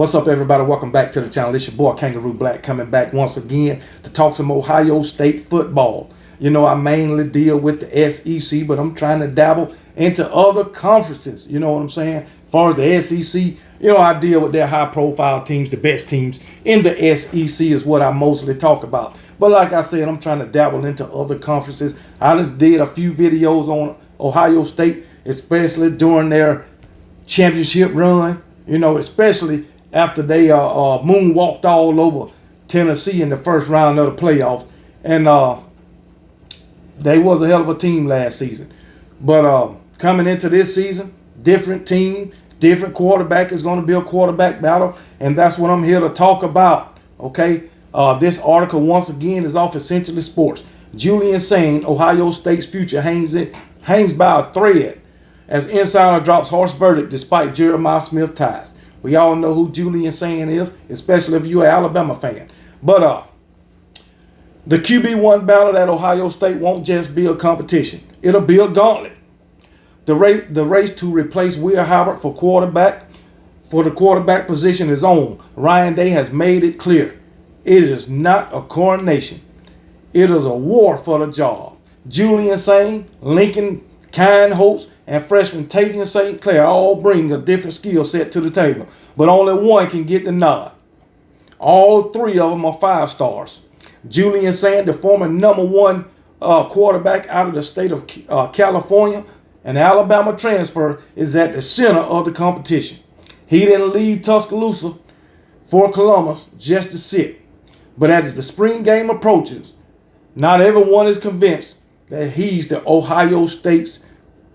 What's up, everybody? Welcome back to the channel. It's your boy Kangaroo Black coming back once again to talk some Ohio State football. You know, I mainly deal with the SEC, but I'm trying to dabble into other conferences. You know what I'm saying? As far as the SEC, you know, I deal with their high-profile teams, the best teams in the SEC is what I mostly talk about. But like I said, I'm trying to dabble into other conferences. I did a few videos on Ohio State, especially during their championship run. You know, especially after they moonwalked all over Tennessee in the first round of the playoffs. And they was a hell of a team last season. But coming into this season, different team, different quarterback. Is going to be a quarterback battle. And that's what I'm here to talk about. Okay. This article, once again, is off Essentially Sports. Julian Saying, Ohio State's future hangs by a thread as insider drops harsh verdict despite Jeremiah Smith ties. We all know who Julian Saying is, especially if you're an Alabama fan. But the QB1 battle at Ohio State won't just be a competition. It'll be a gauntlet. The race to replace Will Howard for the quarterback position is on. Ryan Day has made it clear. It is not a coronation. It is a war for the job. Julian Saying, Lincoln Kind Hopes, and freshman Tavian St. Clair all bring a different skill set to the table, but only one can get the nod. All three of them are 5 stars. Julian Saying, the former #1 quarterback out of the state of California, an Alabama transfer, is at the center of the competition. He didn't leave Tuscaloosa for Columbus just to sit. But as the spring game approaches, not everyone is convinced that he's the Ohio State's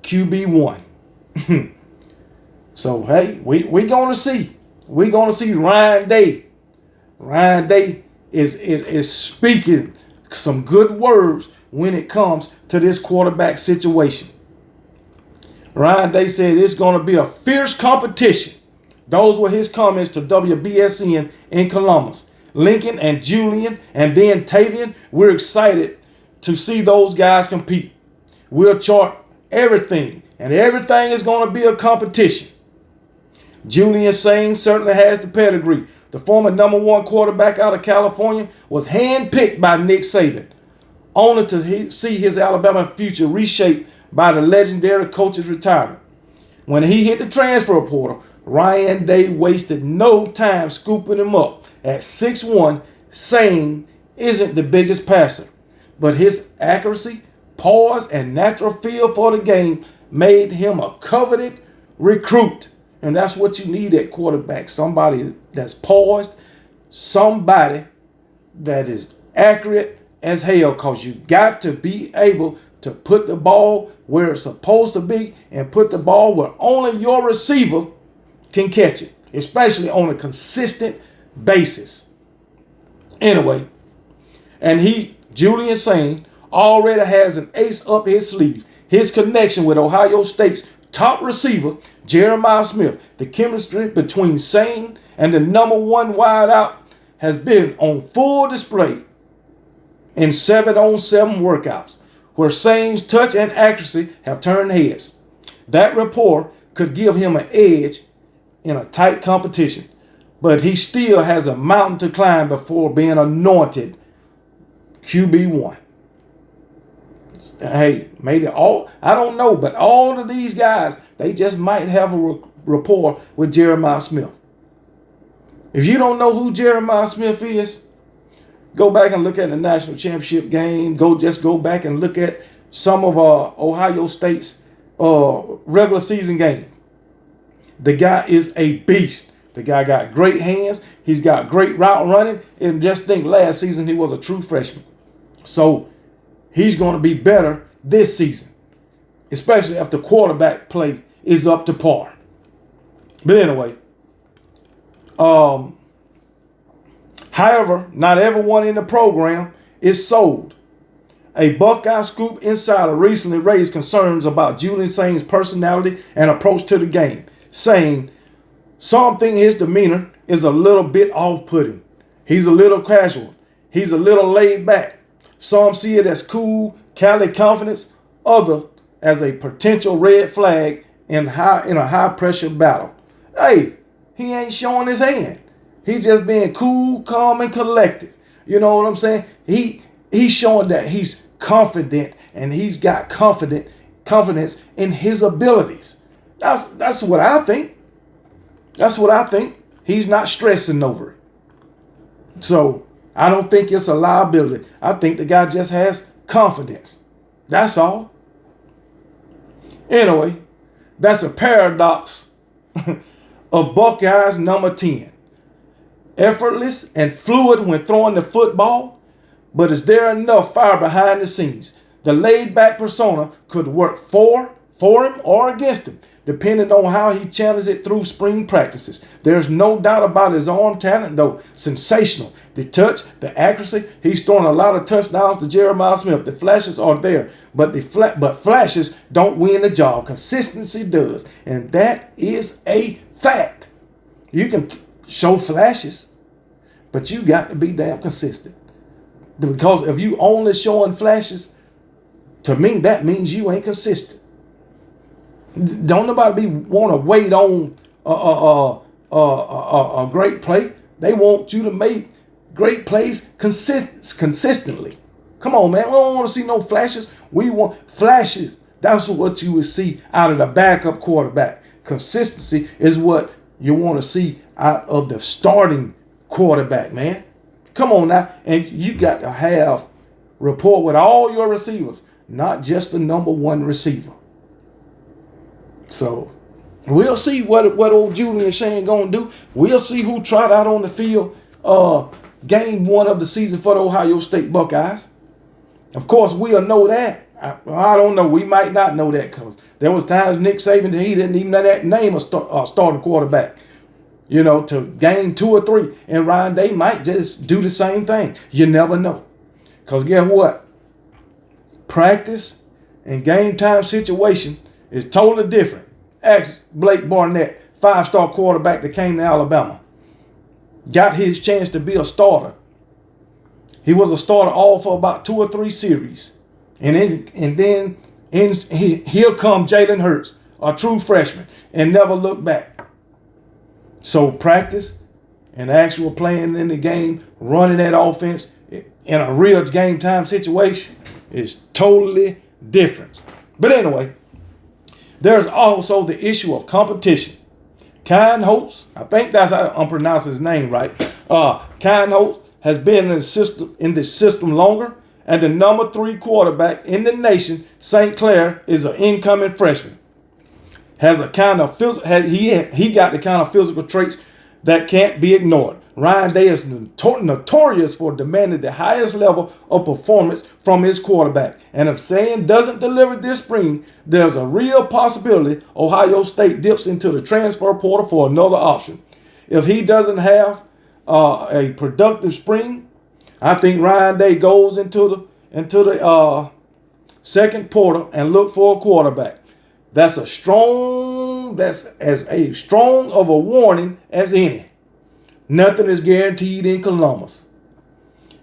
QB1. So, hey, we're going to see. We're going to see Ryan Day. Ryan Day is speaking some good words when it comes to this quarterback situation. Ryan Day said it's going to be a fierce competition. Those were his comments to WBSN in Columbus. Lincoln and Julian and then Tavian, we're excited to see those guys compete. We'll chart everything, and everything is going to be a competition. Julian Saying certainly has the pedigree. The former #1 quarterback out of California was handpicked by Nick Saban, only to see his Alabama future reshaped by the legendary coach's retirement. When he hit the transfer portal, Ryan Day wasted no time scooping him up. At 6'1", Saying isn't the biggest passer, but his accuracy, poise, and natural feel for the game made him a coveted recruit. And that's what you need at quarterback. Somebody that's poised, somebody that is accurate as hell, because you got to be able to put the ball where it's supposed to be and put the ball where only your receiver can catch it, especially on a consistent basis. Anyway, and Julian Saying, already has an ace up his sleeve. His connection with Ohio State's top receiver, Jeremiah Smith. The chemistry between Saying and the #1 wideout has been on full display in 7-on-7 workouts, where Saying's touch and accuracy have turned heads. That rapport could give him an edge in a tight competition, but he still has a mountain to climb before being anointed QB1. Hey, maybe I don't know, but all of these guys, they just might have a rapport with Jeremiah Smith. If you don't know who Jeremiah Smith is, go back and look at the national championship game. Just go back and look at some of Ohio State's regular season game. The guy is a beast. The guy got great hands. He's got great route running. And just think, last season he was a true freshman. So he's going to be better this season, especially if the quarterback play is up to par. But anyway, however, not everyone in the program is sold. A Buckeye Scoop insider recently raised concerns about Julian Saying's personality and approach to the game, saying some think his demeanor is a little bit off-putting. He's a little casual. He's a little laid back. Some see it as cool, Cali confidence. Others as a potential red flag in a high-pressure battle. Hey, he ain't showing his hand. He's just being cool, calm, and collected. You know what I'm saying? He's showing that he's confident and he's got confidence in his abilities. That's what I think. That's what I think. He's not stressing over it. So I don't think it's a liability. I think the guy just has confidence. That's all. Anyway, that's a paradox of Buckeyes number 10. Effortless and fluid when throwing the football, but is there enough fire behind the scenes? The laid-back persona could work for him or against him, depending on how he channels it through spring practices. There's no doubt about his arm talent, though. Sensational. The touch, the accuracy. He's throwing a lot of touchdowns to Jeremiah Smith. The flashes are there, but flashes don't win the job. Consistency does, and that is a fact. You can show flashes, but you got to be damn consistent. Because if you only showing flashes, to me, that means you ain't consistent. Don't nobody want to wait on a great play. They want you to make great plays consistently. Come on, man. We don't want to see no flashes. We want flashes. That's what you would see out of the backup quarterback. Consistency is what you want to see out of the starting quarterback, man. Come on now. And you got to have rapport with all your receivers, not just the number one receiver. So we'll see what old Julian Saying gonna do. We'll see who trot out on the field game 1 of the season for the Ohio State Buckeyes. Of course, we'll know that. I don't know. We might not know that because there was times Nick Saban, he didn't even name a starting quarterback, you know, to game 2 or 3. And Ryan Day might just do the same thing. You never know. Because guess what? Practice and game time situation is totally different. Ask Blake Barnett, 5-star quarterback that came to Alabama. Got his chance to be a starter. He was a starter all for about 2 or 3 series. And then here come Jalen Hurts, a true freshman, and never look back. So practice and actual playing in the game, running that offense in a real game time situation is totally different. But anyway, there's also the issue of competition. Kyle Holtz, I think that's how I'm pronouncing his name right. Kyle Holtz has been in the system longer, and the number 3 quarterback in the nation, St. Clair, is an incoming freshman. Has a kind of he got the kind of physical traits that can't be ignored. Ryan Day is notorious for demanding the highest level of performance from his quarterback. And if Saying doesn't deliver this spring, there's a real possibility Ohio State dips into the transfer portal for another option. If he doesn't have a productive spring, I think Ryan Day goes into the second portal and look for a quarterback. That's as strong of a warning as any. Nothing is guaranteed in Columbus.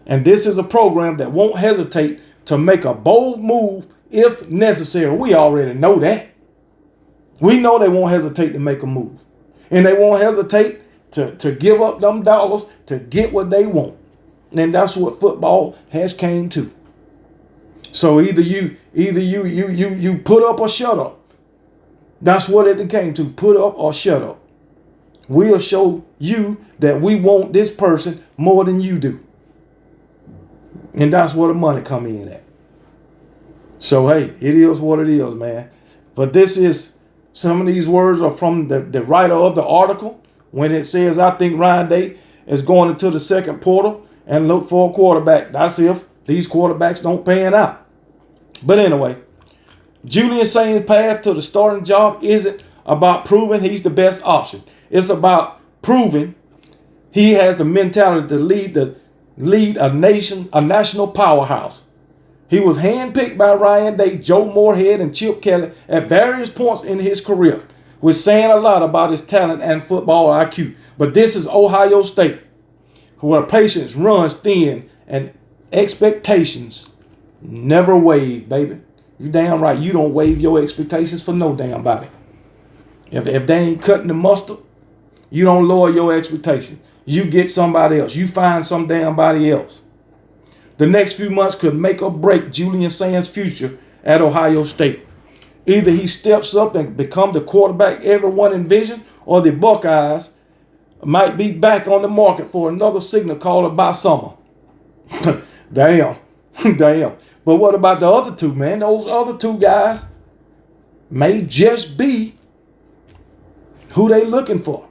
And this is a program that won't hesitate to make a bold move if necessary. We already know that. We know they won't hesitate to make a move. And they won't hesitate to give up them dollars to get what they want. And that's what football has came to. So either you put up or shut up. That's what it came to, put up or shut up. We'll show you that we want this person more than you do. And that's where the money come in at. So, hey, it is what it is, man. But some of these words are from the writer of the article when it says, I think Ryan Day is going into the second portal and look for a quarterback. That's if these quarterbacks don't pan out. But anyway, Julian Saying's path to the starting job isn't about proving he's the best option. It's about proving he has the mentality to lead a national powerhouse. He was handpicked by Ryan Day, Joe Moorhead, and Chip Kelly at various points in his career, which saying a lot about his talent and football IQ. But this is Ohio State, where patience runs thin and expectations never wave, baby. You damn right you don't waive your expectations for no damn body. If they ain't cutting the mustard, You don't lower your expectations. You get somebody else. You find some damn body else. The next few months could make or break Julian Saying's future at Ohio State. Either he steps up and become the quarterback everyone envisioned, or the Buckeyes might be back on the market for another signal caller by summer. Damn. Damn. But what about the other two, man? Those other two guys may just be who they looking for.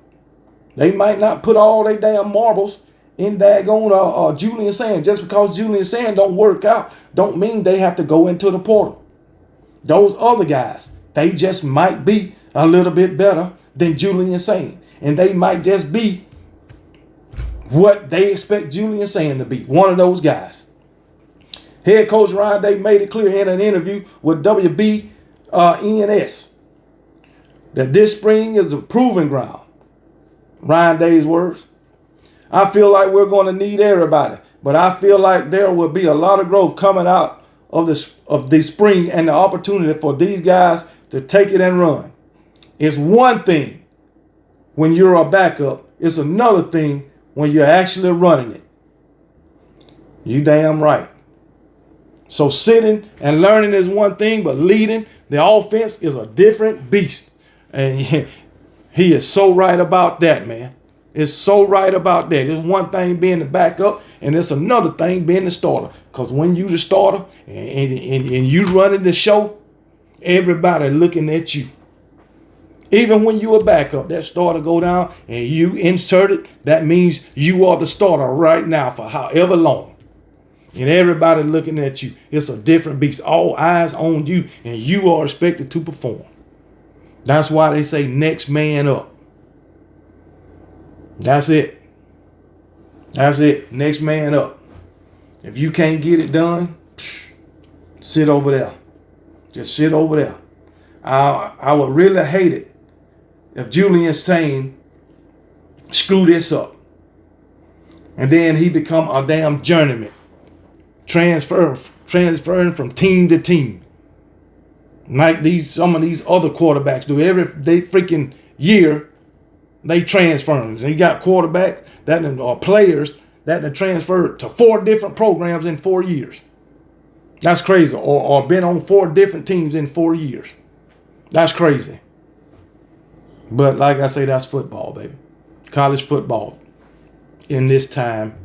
They might not put all their damn marbles in daggone Julian Saying. Just because Julian Saying don't work out, don't mean they have to go into the portal. Those other guys, they just might be a little bit better than Julian Saying. And they might just be what they expect Julian Saying to be. One of those guys. Head coach Ryan Day made it clear in an interview with WBNS that this spring is a proving ground. Ryan Day's words. I feel like we're going to need everybody, but I feel like there will be a lot of growth coming out of the spring and the opportunity for these guys to take it and run. It's one thing when you're a backup. It's another thing when you're actually running it. You damn right. So sitting and learning is one thing, but leading the offense is a different beast. And he is so right about that, man. It's so right about that. It's one thing being the backup, and it's another thing being the starter. Because when you the starter and you running the show, everybody looking at you. Even when you a backup, that starter go down and you insert it, that means you are the starter right now for however long. And everybody looking at you. It's a different beast. All eyes on you, and you are expected to perform. That's why they say next man up. That's it. That's it. Next man up. If you can't get it done, sit over there. Just sit over there. I would really hate it if Julian Saying screw this up. And then he become a damn journeyman. Transferring from team to team. Like some of these other quarterbacks do. They freaking year, they transfer. They got quarterbacks or players that have transferred to 4 different programs in 4 years. That's crazy. Or been on 4 different teams in 4 years. That's crazy. But like I say, that's football, baby. College football in this time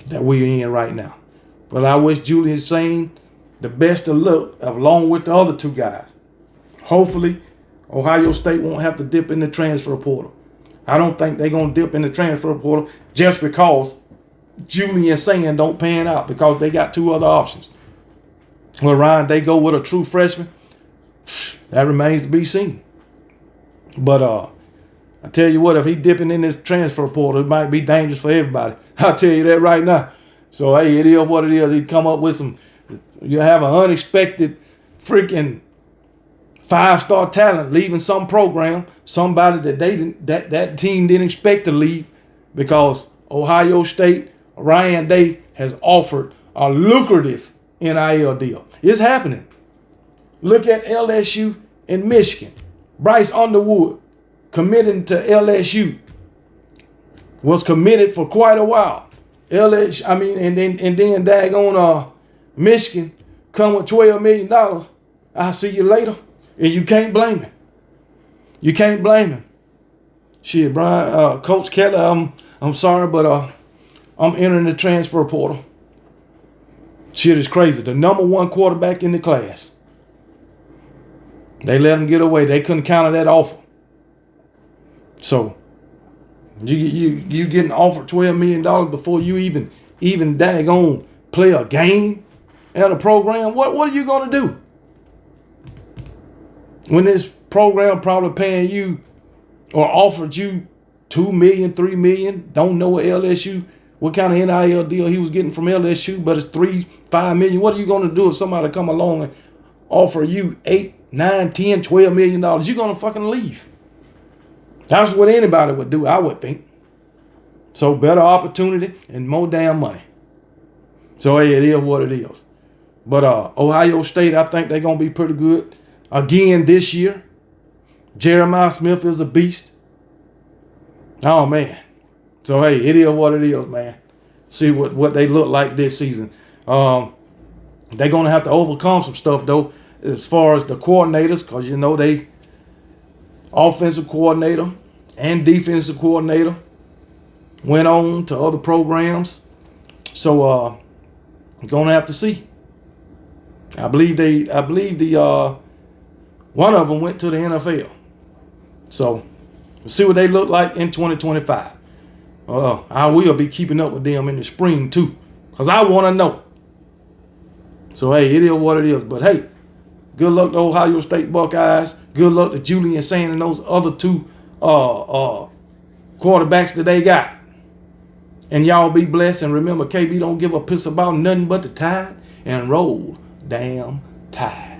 that we're in right now. But I wish Julian Saying the best of luck along with the other 2 guys. Hopefully, Ohio State won't have to dip in the transfer portal. I don't think they're going to dip in the transfer portal just because Julian Saying don't pan out, because they got 2 other options. Well, Ryan, they go with a true freshman. That remains to be seen. But I tell you what, if he dipping in this transfer portal, it might be dangerous for everybody. I'll tell you that right now. So, hey, it is what it is. He come up with some, you have an unexpected freaking 5-star talent leaving some program, somebody that team didn't expect to leave, because Ohio State, Ryan Day has offered a lucrative NIL deal. It's happening. Look at LSU and Michigan. Bryce Underwood committing to LSU. Was committed for quite a while. LSU, and then daggone Michigan come with $12 million. I'll see you later. And you can't blame him. You can't blame him. Shit, Brian, Coach Kelly, I'm sorry, but I'm entering the transfer portal. Shit is crazy. The number 1 quarterback in the class. They let him get away. They couldn't counter that offer. So you getting offered $12 million before you even daggone play a game at a program? What are you gonna do? When this program probably paying you or offered you $2 million, $3 million, don't know what kind of NIL deal he was getting from LSU, but it's $3-5 million. What are you gonna do if somebody come along and offer you $8, $9, $10, $12 million? You're gonna fucking leave. That's what anybody would do, I would think. So better opportunity and more damn money. So hey, it is what it is. But Ohio State, I think they're going to be pretty good. Again this year, Jeremiah Smith is a beast. Oh man. So hey, it is what it is, man. See what they look like this season. They're gonna have to overcome some stuff though, as far as the coordinators, because you know they offensive coordinator and defensive coordinator went on to other programs. So you're gonna have to see. I believe the one of them went to the NFL. So we'll see what they look like in 2025. I will be keeping up with them in the spring too, because I want to know. So hey, it is what it is. But hey, good luck to Ohio State Buckeyes. Good luck to Julian Saying and those other two quarterbacks that they got. And y'all be blessed. And remember, KB don't give a piss about nothing but the tide, and roll damn tide.